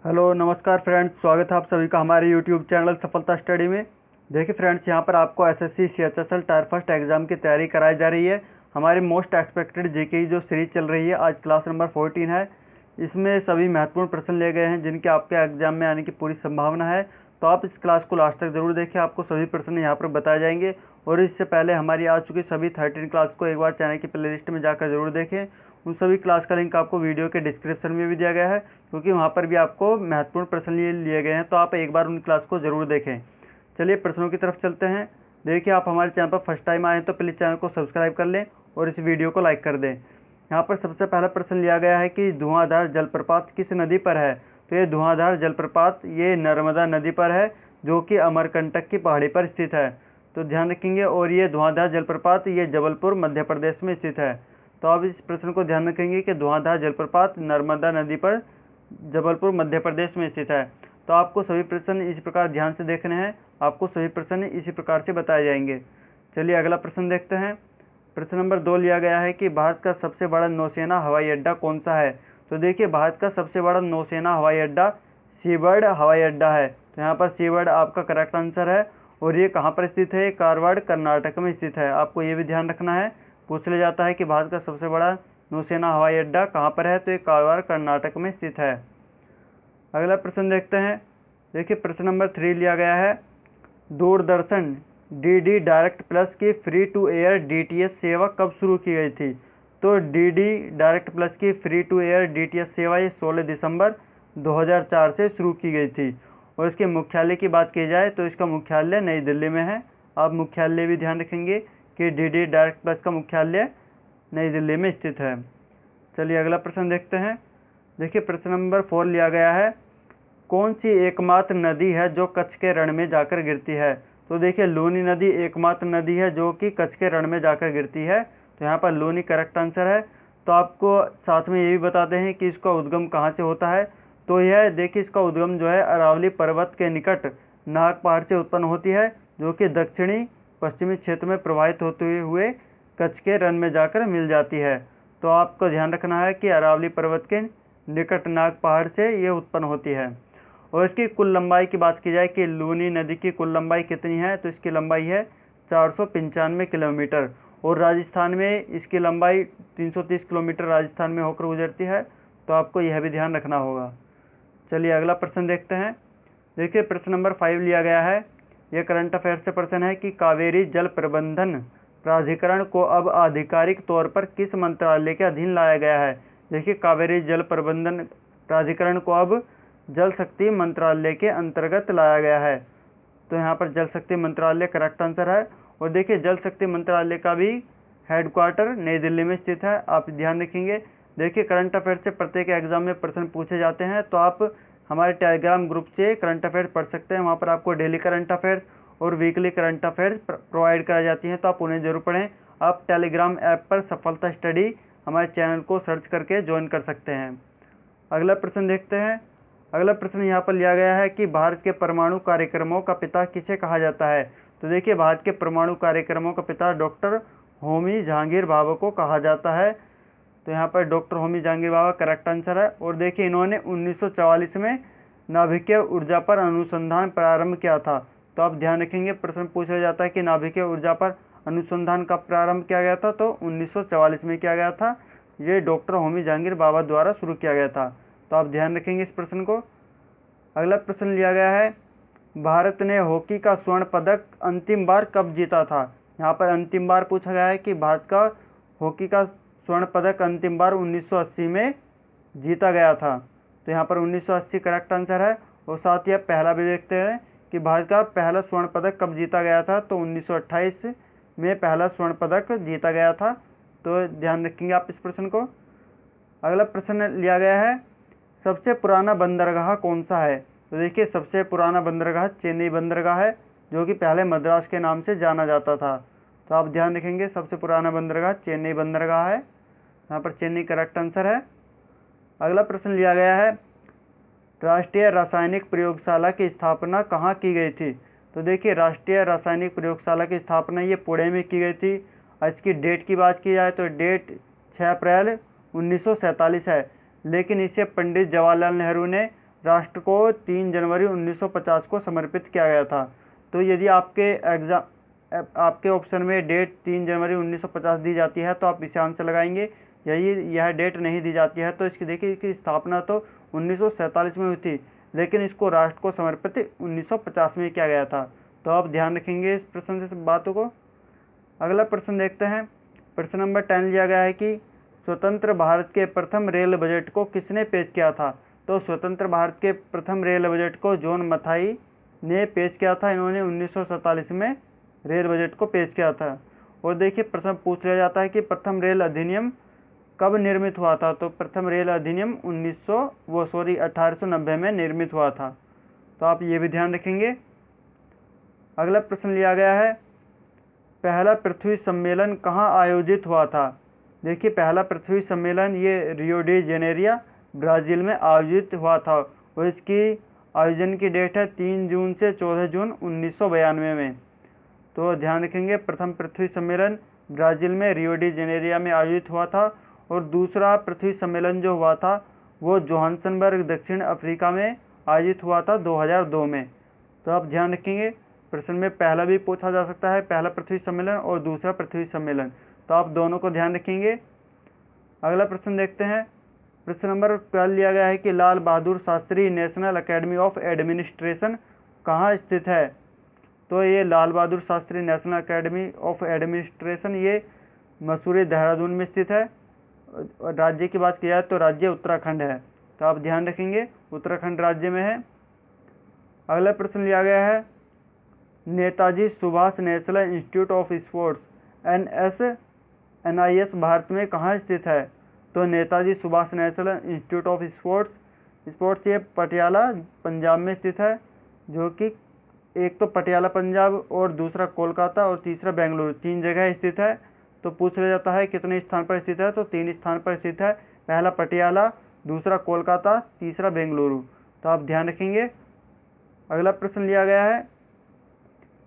Hello नमस्कार friends, स्वागत है आप सभी का हमारे यूट्यूब चैनल सफलता स्टडी में। देखिए फ्रेंड्स, यहाँ पर आपको SSC CHSL tyre first exam की तैयारी कराई जा रही है। हमारी मोस्ट एक्सपेक्टेड जीके की जो सीरीज चल रही है, आज क्लास नंबर 14 है। इसमें सभी महत्वपूर्ण प्रश्न लिए गए हैं जिनके आपके एग्जाम में आने की पूरी संभावना है। तो आप इस क्लास को लास्ट तक ज़रूर देखें, आपको सभी प्रश्न यहाँ पर बताए जाएंगे। और इससे पहले हमारी आ चुकी सभी 13 क्लास को एक बार चैनल की प्लेलिस्ट में जाकर ज़रूर देखें। उन सभी क्लास का लिंक आपको वीडियो के डिस्क्रिप्शन में भी दिया गया है, क्योंकि वहाँ पर भी आपको महत्वपूर्ण प्रश्न लिए गए हैं। तो आप एक बार उन क्लास को ज़रूर देखें। चलिए प्रश्नों की तरफ चलते हैं। देखिए, आप हमारे चैनल पर फर्स्ट टाइम आए हैं तो प्लीज़ चैनल को सब्सक्राइब कर लें और इस वीडियो को लाइक कर दें। यहाँ पर सबसे पहला प्रश्न लिया गया है कि धुआंधार जलप्रपात किस नदी पर है। तो ये धुआंधार जलप्रपात ये नर्मदा नदी पर है, जो कि अमरकंटक की पहाड़ी पर स्थित है। तो ध्यान रखेंगे। और ये धुआंधार जलप्रपात ये जबलपुर मध्य प्रदेश में स्थित है। तो आप इस प्रश्न को ध्यान रखेंगे कि धुआंधार जलप्रपात नर्मदा नदी पर जबलपुर मध्य प्रदेश में स्थित है। तो आपको सभी प्रश्न इसी प्रकार ध्यान से देखने हैं, आपको सभी प्रश्न इसी प्रकार से बताए जाएंगे। चलिए अगला प्रश्न देखते हैं। प्रश्न नंबर 2 लिया गया है कि भारत का सबसे बड़ा नौसेना हवाई अड्डा कौन सा है। तो देखिए, भारत का सबसे बड़ा नौसेना हवाई अड्डा सीबर्ड हवाई अड्डा है। तो यहाँ पर सीबर्ड आपका करेक्ट आंसर है। और ये कहाँ पर स्थित है? कारवाड़ कर्नाटक में स्थित है। आपको ये भी ध्यान रखना है, पूछ लिया जाता है कि भारत का सबसे बड़ा नौसेना हवाई अड्डा कहाँ पर है। तो ये कारवार कर्नाटक में स्थित है। अगला प्रश्न देखते हैं। देखिए, प्रश्न नंबर 3 लिया गया है, दूरदर्शन डीडी डायरेक्ट प्लस की फ्री टू एयर डीटीएच सेवा कब शुरू की गई थी। तो डीडी डायरेक्ट प्लस की फ्री टू एयर डीटीएच सेवा ये 16 दिसंबर 2004 से शुरू की गई थी। और इसके मुख्यालय की बात की जाए तो इसका मुख्यालय नई दिल्ली में है। आप मुख्यालय भी ध्यान रखेंगे कि डीडी डायरेक्ट प्लस का मुख्यालय नई दिल्ली में स्थित है। चलिए अगला प्रश्न देखते हैं। देखिए, प्रश्न नंबर 4 लिया गया है, कौन सी एकमात्र नदी है जो कच्छ के रण में जाकर गिरती है। तो देखिए, लूनी नदी एकमात्र नदी है जो कि कच्छ के रण में जाकर गिरती है। तो यहाँ पर लूनी करेक्ट आंसर है। तो आपको साथ में ये भी बताते हैं कि इसका उद्गम कहाँ से होता है। तो यह देखिए, इसका उद्गम जो है अरावली पर्वत के निकट नाग पहाड़ से उत्पन्न होती है, जो कि दक्षिणी पश्चिमी क्षेत्र में प्रवाहित होते हुए कच्छ के रण में जाकर मिल जाती है। तो आपको ध्यान रखना है कि अरावली पर्वत के निकट नाग पहाड़ से ये उत्पन्न होती है। और इसकी कुल लंबाई की बात की जाए कि लूनी नदी की कुल लंबाई कितनी है, तो इसकी लंबाई है 495 किलोमीटर। और राजस्थान में इसकी लंबाई 330 किलोमीटर राजस्थान में होकर गुजरती है। तो आपको यह भी ध्यान रखना होगा। चलिए अगला प्रश्न देखते हैं। देखिए, प्रश्न नंबर 5 लिया गया है, यह करंट अफेयर्स से प्रश्न है कि कावेरी जल प्रबंधन प्राधिकरण को अब आधिकारिक तौर पर किस मंत्रालय के अधीन लाया गया है। देखिए, कावेरी जल प्रबंधन प्राधिकरण को अब जल शक्ति मंत्रालय के अंतर्गत लाया गया है। तो यहाँ पर जल शक्ति मंत्रालय करेक्ट आंसर है। और देखिए, जल शक्ति मंत्रालय का भी हेडक्वार्टर नई दिल्ली में स्थित है। आप ध्यान रखेंगे। देखिए, करंट अफेयर से प्रत्येक एग्जाम में प्रश्न पूछे जाते हैं, तो आप हमारे टेलीग्राम ग्रुप से करंट अफेयर पढ़ सकते हैं। वहाँ पर आपको डेली करंट अफेयर्स और वीकली करंट अफेयर्स प्रोवाइड कराई जाती हैं, तो आप उन्हें जरूर पढ़ें। आप टेलीग्राम ऐप पर सफलता स्टडी हमारे चैनल को सर्च करके ज्वाइन कर सकते हैं। अगला प्रश्न देखते हैं। अगला प्रश्न यहाँ पर लिया गया है कि भारत के परमाणु कार्यक्रमों का पिता किसे कहा जाता है। तो देखिए, भारत के परमाणु कार्यक्रमों का पिता डॉक्टर होमी जहांगीर भाभा को कहा जाता है। तो यहाँ पर doctor Homi Jahangir Bhabha correct answer है। और देखिए, इन्होंने 1944 में नाभिकीय ऊर्जा पर अनुसंधान प्रारंभ किया था। तो आप ध्यान रखेंगे, प्रश्न पूछा जाता है कि नाभिकीय ऊर्जा पर अनुसंधान का प्रारंभ किया गया था। तो 1944 में किया गया था। ये डॉक्टर होमी जहांगीर भाभा द्वारा शुरू किया गया था। तो आप ध्यान रखेंगे इस प्रश्न को। अगला प्रश्न लिया गया है, भारत ने हॉकी का स्वर्ण पदक अंतिम बार कब जीता था। यहाँ पर अंतिम बार पूछा गया है कि भारत का हॉकी का स्वर्ण पदक अंतिम बार 1980 में जीता गया था। तो यहाँ पर 1980 करेक्ट आंसर है। और साथ ही आप पहला भी देखते हैं कि भारत का पहला स्वर्ण पदक कब जीता गया था। तो 1928 में पहला स्वर्ण पदक जीता गया था। तो ध्यान रखेंगे आप इस प्रश्न को। अगला प्रश्न लिया गया है, सबसे पुराना बंदरगाह कौन सा है। तो देखिए, सबसे पुराना बंदरगाह चेन्नई बंदरगाह है, जो कि पहले मद्रास के नाम से जाना जाता था। तो आप ध्यान रखेंगे, सबसे पुराना बंदरगाह चेन्नई बंदरगाह है। यहाँ पर चेन्नई करेक्ट आंसर है। अगला प्रश्न लिया गया है, राष्ट्रीय रासायनिक प्रयोगशाला की स्थापना कहाँ की गई थी। तो देखिए, राष्ट्रीय रासायनिक प्रयोगशाला की स्थापना ये पुणे में की गई थी। इसकी डेट की बात की जाए तो डेट 6 अप्रैल 1947 है। लेकिन इसे पंडित जवाहरलाल नेहरू ने राष्ट्र को 3 जनवरी 1950 को समर्पित किया गया था। तो यदि आपके ऑप्शन में डेट 3 जनवरी 1950 दी जाती है तो आप इसे आंसर लगाएंगे। यह डेट नहीं दी जाती है तो इसकी देखिए इसकी स्थापना तो 1947 में हुई थी, लेकिन इसको राष्ट्र को समर्पित 1950 में किया गया था। तो आप ध्यान रखेंगे इस प्रश्न से बातों को। अगला प्रश्न देखते हैं। प्रश्न नंबर 10 लिया गया है कि स्वतंत्र भारत के प्रथम रेल बजट को किसने पेश किया था। तो स्वतंत्र भारत के प्रथम रेल बजट को जॉन मथाई ने पेश किया था। इन्होंने 1947 में रेल बजट को पेश किया था। और देखिए प्रश्न पूछ लिया जाता है कि प्रथम रेल अधिनियम कब निर्मित हुआ था। तो प्रथम रेल अधिनियम 1890 में निर्मित हुआ था। तो आप ये भी ध्यान रखेंगे। अगला प्रश्न लिया गया है, पहला पृथ्वी सम्मेलन कहाँ आयोजित हुआ था। देखिए पहला पृथ्वी सम्मेलन ये रियो डी जेनेरिया ब्राज़ील में आयोजित हुआ था और इसकी आयोजन की डेट है 3 जून से 14 जून 1992 में। तो ध्यान रखेंगे प्रथम पृथ्वी सम्मेलन ब्राज़ील में रियो डी जेनेरिया में आयोजित हुआ था और दूसरा पृथ्वी सम्मेलन जो हुआ था वो जोहान्सबर्ग दक्षिण अफ्रीका में आयोजित हुआ था 2002 में। तो आप ध्यान रखेंगे प्रश्न में पहला भी पूछा जा सकता है, पहला पृथ्वी सम्मेलन और दूसरा पृथ्वी सम्मेलन, तो आप दोनों को ध्यान रखेंगे। अगला प्रश्न देखते हैं। प्रश्न नंबर 12 लिया गया है कि Lal Bahadur Shastri national academy of administration कहाँ स्थित है। तो ये Lal Bahadur Shastri national academy of administration ये मसूरी देहरादून में स्थित है। राज्य की बात की जाए तो राज्य उत्तराखंड है। तो आप ध्यान रखेंगे उत्तराखंड राज्य में है। अगला प्रश्न लिया गया है, Netaji Subhash national institute of sports NIS Bharat में कहाँ स्थित है। तो Netaji Subhash national institute of sports ये पटियाला पंजाब में स्थित है, जो कि एक तो पटियाला पंजाब और दूसरा कोलकाता और तीसरा बेंगलुरु, 3 जगह स्थित है। तो पूछ लिया जाता है कितने स्थान पर स्थित है। तो 3 स्थान पर स्थित है, पहला पटियाला, दूसरा कोलकाता, तीसरा बेंगलुरु। तो आप ध्यान रखेंगे। अगला प्रश्न लिया गया है,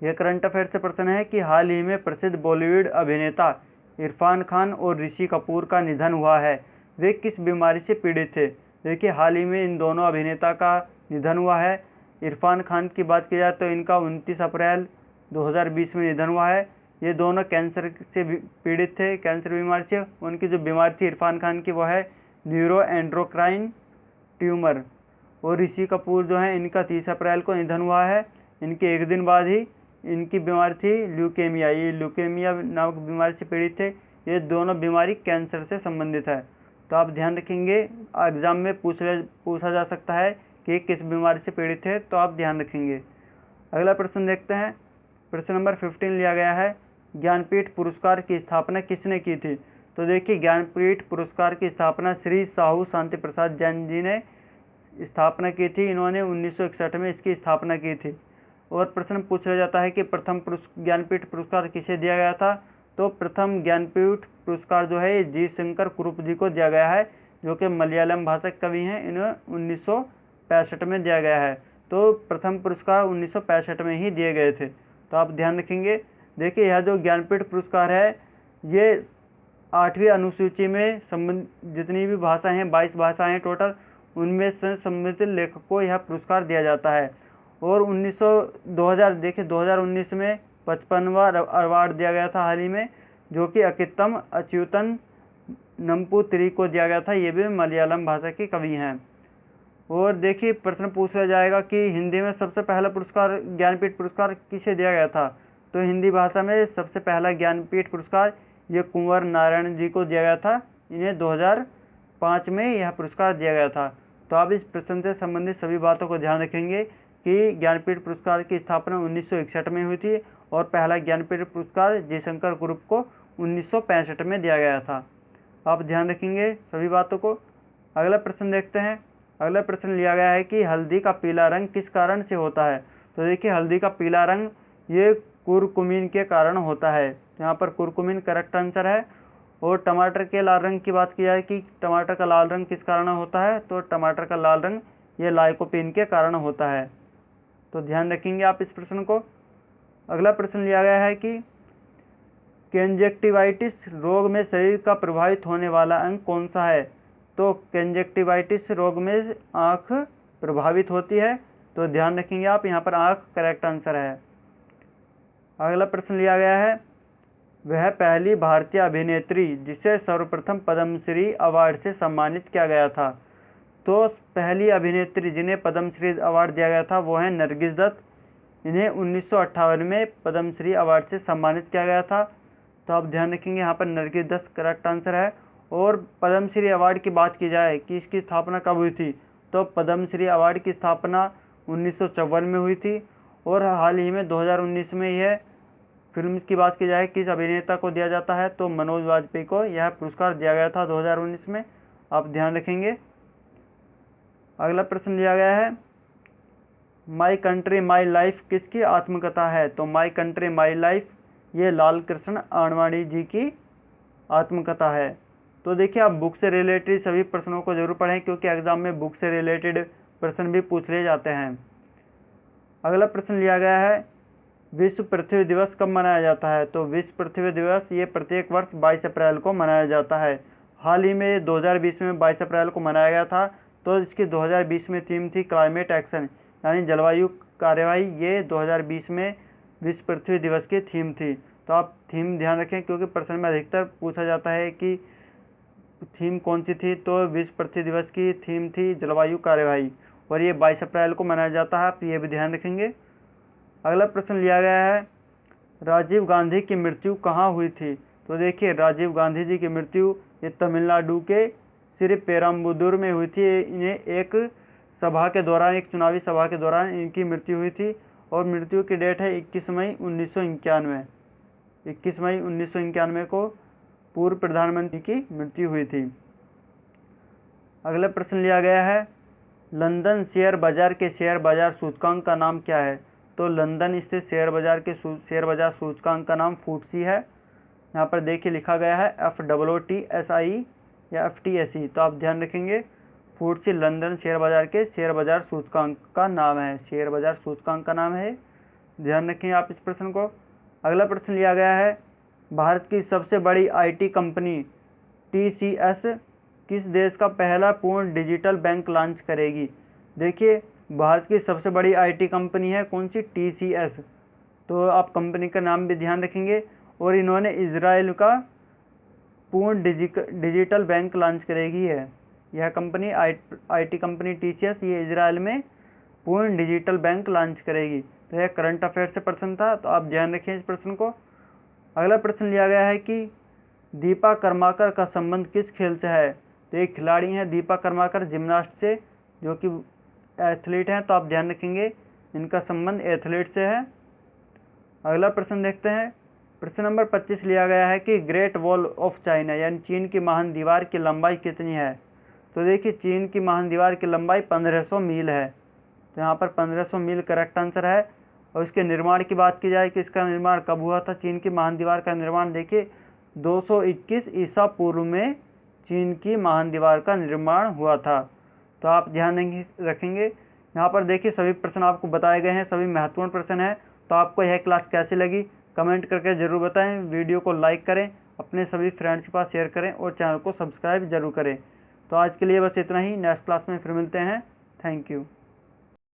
यह करंट अफेयर से प्रश्न है कि हाल ही में प्रसिद्ध बॉलीवुड अभिनेता इरफान खान और ऋषि कपूर का निधन हुआ है, वे किस बीमारी से पीड़ित थे। देखिए हाल ही में इन दोनों अभिनेता का निधन हुआ है। इरफान खान की बात की जाए तो इनका 29 अप्रैल 2020 में निधन हुआ है। ये दोनों कैंसर से पीड़ित थे, कैंसर बीमारी से। उनकी जो बीमारी थी इरफान खान की वो है न्यूरो एंड्रोक्राइन ट्यूमर। और ऋषि कपूर जो है इनका 30 अप्रैल को निधन हुआ है। इनके एक दिन बाद ही इनकी बीमारी थी ल्यूकेमिया, ये ल्यूकेमिया नामक बीमारी से पीड़ित थे। ये दोनों बीमारी कैंसर से संबंधित है। तो आप ध्यान रखेंगे एग्जाम में पूछा जा सकता है कि किस बीमारी से पीड़ित है, तो आप ध्यान रखेंगे। अगला प्रश्न देखते हैं। प्रश्न नंबर 15 लिया गया है, ज्ञानपीठ पुरस्कार की स्थापना किसने की थी। तो देखिए ज्ञानपीठ पुरस्कार की स्थापना श्री साहू शांति प्रसाद जैन जी ने स्थापना की थी। इन्होंने 1961 में इसकी स्थापना की थी। और प्रश्न पूछा जाता है कि प्रथम ज्ञानपीठ पुरस्कार किसे दिया गया था। तो प्रथम ज्ञानपीठ पुरस्कार जो है ये जी शंकर कुरुप जी को दिया गया है, जो कि मलयालम भाषा के कवि हैं। इन्हें 1965 में दिया गया है। तो प्रथम पुरस्कार 1965 में ही दिए गए थे। तो आप ध्यान रखेंगे। देखिए यह जो ज्ञानपीठ पुरस्कार है ये 8वीं अनुसूची में संबंधित जितनी भी भाषाएं हैं, 22 भाषाएं टोटल, उनमें से संबंधित लेखक को यह पुरस्कार दिया जाता है। और 2019 में 55वां अवार्ड दिया गया था हाल ही में, जो कि अकित्तम अच्युतन नंपूतिरी को दिया गया था। ये भी मलयालम भाषा के कवि हैं। और देखिए प्रश्न पूछा जाएगा कि हिंदी में सबसे पहला पुरस्कार ज्ञानपीठ पुरस्कार किसे दिया गया था। तो हिंदी भाषा में सबसे पहला ज्ञानपीठ पुरस्कार ये कुंवर नारायण जी को दिया गया था। इन्हें 2005 में यह पुरस्कार दिया गया था। तो आप इस प्रश्न से संबंधित सभी बातों को ध्यान रखेंगे कि ज्ञानपीठ पुरस्कार की स्थापना 1961 में हुई थी और पहला ज्ञानपीठ पुरस्कार जयशंकर ग्रुप को 1965 में दिया गया था। आप ध्यान रखेंगे सभी बातों को। अगला प्रश्न देखते हैं। अगला प्रश्न लिया गया है कि हल्दी का पीला रंग किस कारण से होता है। तो देखिए हल्दी का पीला रंग ये कुरकुमीन के कारण होता है। यहाँ पर कुरकुमीन करेक्ट आंसर है। और टमाटर के लाल रंग की बात की जाए कि टमाटर का लाल रंग किस कारण होता है। तो टमाटर का लाल रंग ये लाइकोपीन के कारण होता है। तो ध्यान रखेंगे आप इस प्रश्न को। अगला प्रश्न लिया गया है कि कंजक्टिवाइटिस रोग में शरीर का प्रभावित होने वाला अंग कौन सा है। तो कंजक्टिवाइटिस रोग में आँख प्रभावित होती है? तो ध्यान रखेंगे आप, यहाँ पर आँख करेक्ट आंसर है। अगला प्रश्न लिया गया है, वह पहली भारतीय अभिनेत्री जिसे सर्वप्रथम पद्मश्री अवार्ड से सम्मानित किया गया था। तो पहली अभिनेत्री जिन्हें पद्मश्री अवार्ड दिया गया था वो है नरगिस दत्त। इन्हें 1958 में पद्मश्री अवार्ड से सम्मानित किया गया था। तो आप ध्यान रखेंगे यहाँ पर नरगिस दत्त करेक्ट आंसर है। और पद्मश्री अवार्ड की बात की जाए कि इसकी स्थापना कब हुई थी, तो पद्मश्री अवार्ड की स्थापना 1954 में हुई थी। और हाल ही में 2019 में यह फिल्म की बात की जाए किस अभिनेता को दिया जाता है, तो मनोज वाजपेयी को यह पुरस्कार दिया गया था 2019 में। आप ध्यान रखेंगे। अगला प्रश्न लिया गया है, माई कंट्री माई लाइफ किसकी आत्मकथा है? तो माई कंट्री माई लाइफ ये लाल कृष्ण आडवाणी जी की आत्मकथा है। तो देखिए, आप बुक से रिलेटेड सभी प्रश्नों को जरूर पढ़ें, क्योंकि एग्जाम में बुक से रिलेटेड प्रश्न भी पूछ लिए जाते हैं। अगला प्रश्न लिया गया है, विश्व पृथ्वी दिवस कब मनाया जाता है? तो विश्व पृथ्वी दिवस ये प्रत्येक वर्ष 22 अप्रैल को मनाया जाता है। हाल ही में 2020 में 22 अप्रैल को मनाया गया था। तो इसकी 2020 में थीम थी क्लाइमेट एक्शन, यानी जलवायु कार्यवाही। ये 2020 में विश्व पृथ्वी दिवस की थीम थी। तो आप थीम ध्यान रखें, क्योंकि प्रश्न में अधिकतर पूछा जाता है कि थीम कौन सी थी। तो विश्व पृथ्वी दिवस की थीम थी जलवायु कार्यवाही, और ये 22 अप्रैल को मनाया जाता है। आप ये भी ध्यान रखेंगे। अगला प्रश्न लिया गया है, राजीव गांधी की मृत्यु कहाँ हुई थी? तो देखिए, राजीव गांधी जी की मृत्यु ये तमिलनाडु के श्री पेराम्बुदुर में हुई थी। इन्हें एक सभा के दौरान, एक चुनावी सभा के दौरान इनकी मृत्यु हुई थी। और मृत्यु की डेट है 21 मई 1991। 21 मई 1991 को पूर्व प्रधानमंत्री की मृत्यु हुई थी। अगला प्रश्न लिया गया है, लंदन शेयर बाजार के शेयर बाजार सूचकांक का नाम क्या है? तो लंदन स्थित शेयर बाजार के शेयर बाजार सूचकांक का नाम फूटसी है। यहाँ पर देखिए लिखा गया है FTSE या FTSE। तो आप ध्यान रखेंगे, फूटसी लंदन शेयर बाजार के शेयर बाजार सूचकांक का नाम है, शेयर बाजार सूचकांक का नाम है। ध्यान रखेंगे आप इस प्रश्न को। अगला प्रश्न लिया गया है, भारत की सबसे बड़ी IT कंपनी TCS किस देश का पहला पूर्ण डिजिटल बैंक लॉन्च करेगी? देखिए, भारत की सबसे बड़ी IT कंपनी है कौन सी? TCS। तो आप कंपनी का नाम भी ध्यान रखेंगे। और इन्होंने इजराइल का पूर्ण डिजिटल बैंक लॉन्च करेगी है। यह कंपनी IT कंपनी TCS ये इजराइल में पूर्ण डिजिटल बैंक लॉन्च करेगी। तो यह करंट अफेयर से प्रश्न था, तो आप ध्यान रखें इस प्रश्न को। अगला प्रश्न लिया गया है कि दीपा कर्माकर का संबंध किस खेल से है? तो एक खिलाड़ी हैं दीपा कर्माकर जिम्नास्ट से, जो कि एथलीट हैं। तो आप ध्यान रखेंगे, इनका संबंध एथलीट से है। अगला प्रश्न देखते हैं। प्रश्न नंबर 25 लिया गया है कि ग्रेट वॉल ऑफ चाइना यानी चीन की महान दीवार की लंबाई कितनी है? तो देखिए, चीन की महान दीवार की लंबाई 1500 मील है। तो यहाँ पर 1500 मील करेक्ट आंसर है। और इसके निर्माण की बात की जाए कि इसका निर्माण कब हुआ था, चीन की महान दीवार का निर्माण देखिए 221 ईसा पूर्व में चीन की महान दीवार का निर्माण हुआ था। तो आप ध्यान रखेंगे। यहाँ पर देखिए, सभी प्रश्न आपको बताए गए हैं, सभी महत्वपूर्ण प्रश्न हैं। तो आपको यह क्लास कैसी लगी कमेंट करके ज़रूर बताएं। वीडियो को लाइक करें, अपने सभी फ्रेंड्स के पास शेयर करें और चैनल को सब्सक्राइब जरूर करें। तो आज के लिए बस इतना ही। नेक्स्ट क्लास में फिर मिलते हैं। Thank you.